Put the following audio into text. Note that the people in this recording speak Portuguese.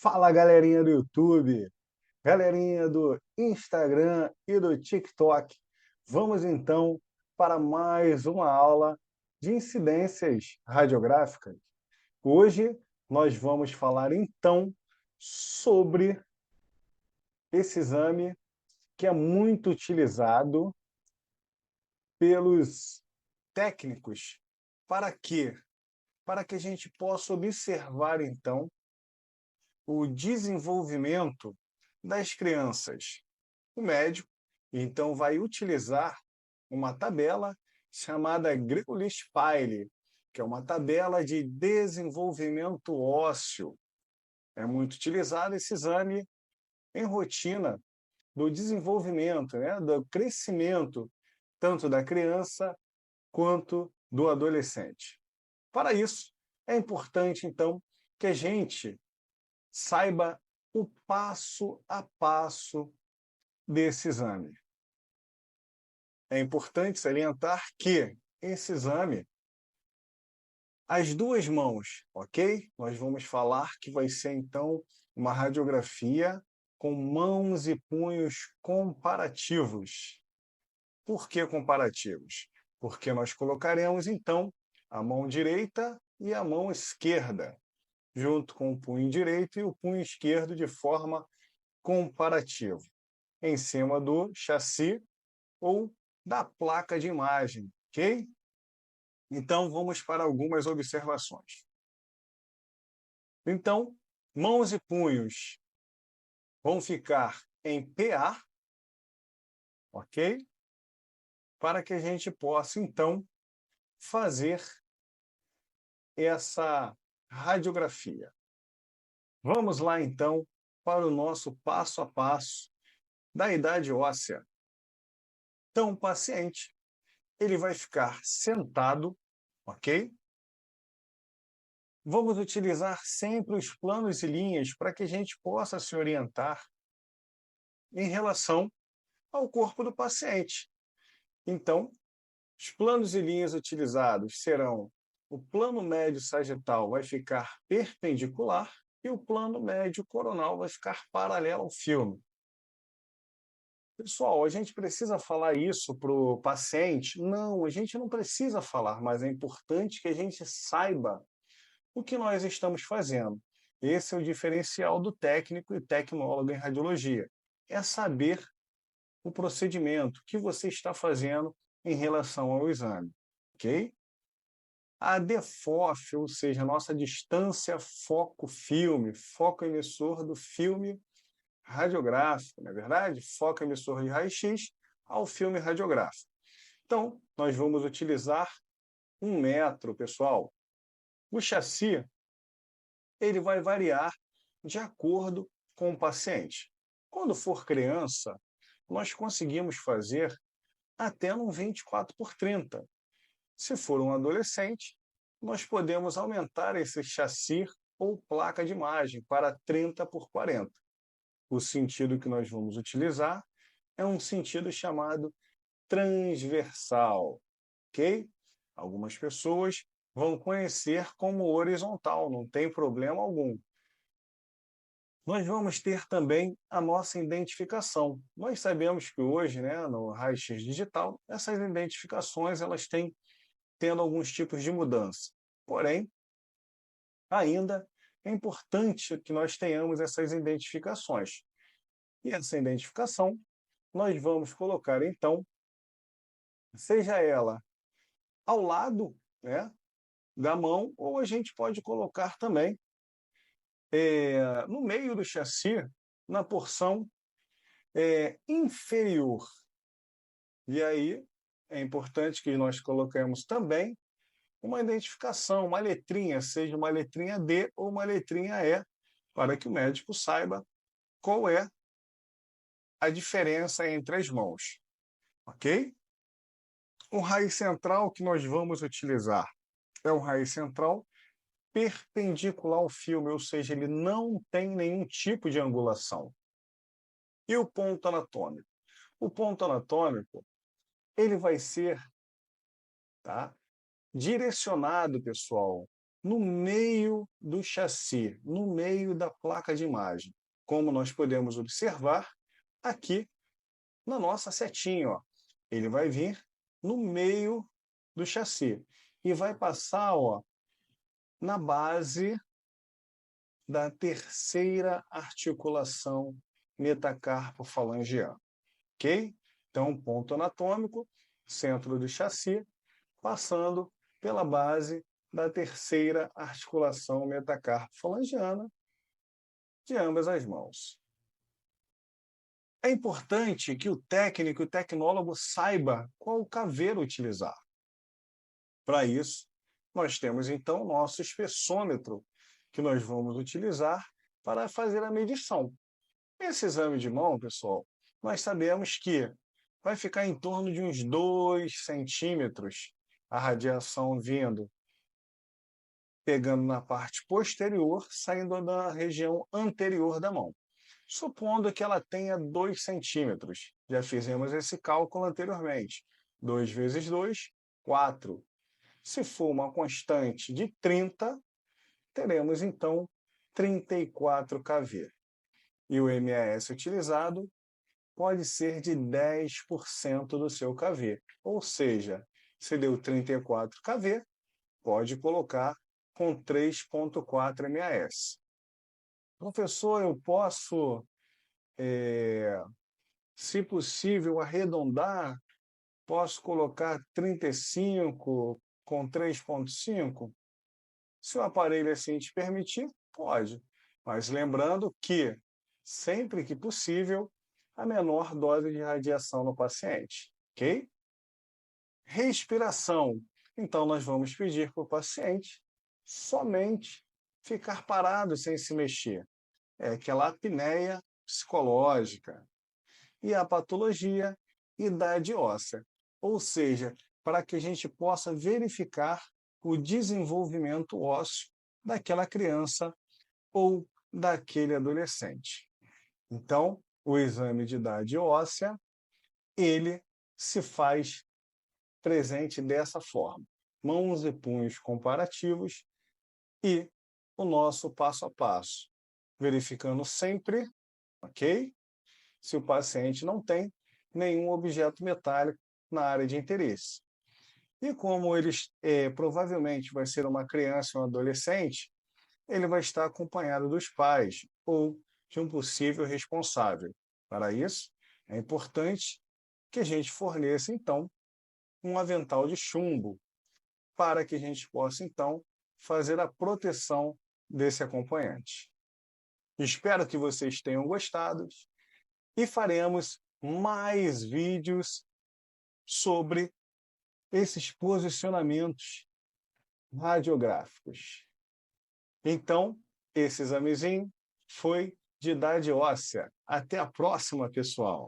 Fala, galerinha do YouTube, galerinha do Instagram e do TikTok. Vamos então para mais uma aula de incidências radiográficas. Hoje nós vamos falar então sobre esse exame que é muito utilizado pelos técnicos. Para quê? Para que a gente possa observar então o desenvolvimento das crianças. O médico, então, vai utilizar uma tabela chamada Greulich-Paille, que é uma tabela de desenvolvimento ósseo. É muito utilizado esse exame em rotina do desenvolvimento, né, do crescimento, tanto da criança quanto do adolescente. Para isso, é importante, então, que a gente saiba o passo a passo desse exame. É importante salientar que esse exame, as duas mãos, ok? Nós vamos falar que vai ser, então, uma radiografia com mãos e punhos comparativos. Por que comparativos? Porque nós colocaremos, então, a mão direita e a mão esquerda, junto com o punho direito e o punho esquerdo de forma comparativa, em cima do chassi ou da placa de imagem, ok? Então, vamos para algumas observações. Então, mãos e punhos vão ficar em PA, ok? Para que a gente possa, então, fazer essa radiografia. Vamos lá, então, para o nosso passo a passo da idade óssea. Então, o paciente, ele vai ficar sentado, ok? Vamos utilizar sempre os planos e linhas para que a gente possa se orientar em relação ao corpo do paciente. Então, os planos e linhas utilizados serão: o plano médio sagital vai ficar perpendicular e o plano médio coronal vai ficar paralelo ao filme. Pessoal, a gente precisa falar isso para o paciente? Não, a gente não precisa falar, mas é importante que a gente saiba o que nós estamos fazendo. Esse é o diferencial do técnico e tecnólogo em radiologia. É saber o procedimento que você está fazendo em relação ao exame, ok? A DFOF, ou seja, a nossa distância foco-filme, foco emissor do filme radiográfico, não é verdade? Foco emissor de raio-x ao filme radiográfico. Então, nós vamos utilizar 1 metro, pessoal. O chassi, ele vai variar de acordo com o paciente. Quando for criança, nós conseguimos fazer até num 24x30. Se for um adolescente, nós podemos aumentar esse chassi ou placa de imagem para 30x40. O sentido que nós vamos utilizar é um sentido chamado transversal, ok? Algumas pessoas vão conhecer como horizontal, não tem problema algum. Nós vamos ter também a nossa identificação. Nós sabemos que hoje, né, no raio-x digital, essas identificações elas têm tendo alguns tipos de mudança. Porém, ainda é importante que nós tenhamos essas identificações. E essa identificação nós vamos colocar, então, seja ela ao lado, né, da mão, ou a gente pode colocar também no meio do chassi, na porção inferior. E aí é importante que nós coloquemos também uma identificação, uma letrinha, seja uma letrinha D ou uma letrinha E, para que o médico saiba qual é a diferença entre as mãos, ok? O raio central que nós vamos utilizar é um raio central perpendicular ao filme, ou seja, ele não tem nenhum tipo de angulação. E o ponto anatômico? O ponto anatômico, ele vai ser, tá, direcionado, pessoal, no meio do chassi, no meio da placa de imagem, como nós podemos observar aqui na nossa setinha, ó. Ele vai vir no meio do chassi e vai passar, ó, na base da terceira articulação metacarpo-falangeana, ok? Então, ponto anatômico, centro do chassi, passando pela base da terceira articulação metacarpo-falangeana de ambas as mãos. É importante que o técnico e o tecnólogo saiba qual caveiro utilizar. Para isso, nós temos então o nosso espessômetro, que nós vamos utilizar para fazer a medição. Esse exame de mão, pessoal, nós sabemos que vai ficar em torno de uns 2 centímetros a radiação vindo, pegando na parte posterior, saindo da região anterior da mão. Supondo que ela tenha 2 centímetros. Já fizemos esse cálculo anteriormente. 2 vezes 2, 4. Se for uma constante de 30, teremos então 34 kV. E o MAS utilizado pode ser de 10% do seu kV. Ou seja, se deu 34 kV, pode colocar com 3,4 MAS. Professor, eu posso, se possível, arredondar? Posso colocar 35 com 3,5? Se o aparelho assim te permitir, pode. Mas lembrando que, sempre que possível, a menor dose de radiação no paciente, ok? Respiração. Então, nós vamos pedir para o paciente somente ficar parado sem se mexer. É aquela apneia psicológica. E a patologia, idade óssea. Ou seja, para que a gente possa verificar o desenvolvimento ósseo daquela criança ou daquele adolescente. Então, o exame de idade óssea, ele se faz presente dessa forma. Mãos e punhos comparativos e o nosso passo a passo, verificando sempre, ok? Se o paciente não tem nenhum objeto metálico na área de interesse. E como ele provavelmente vai ser uma criança ou um adolescente, ele vai estar acompanhado dos pais ou de um possível responsável. Para isso, é importante que a gente forneça, então, um avental de chumbo, para que a gente possa, então, fazer a proteção desse acompanhante. Espero que vocês tenham gostado e faremos mais vídeos sobre esses posicionamentos radiográficos. Então, esse examezinho foi de idade óssea. Até a próxima, pessoal!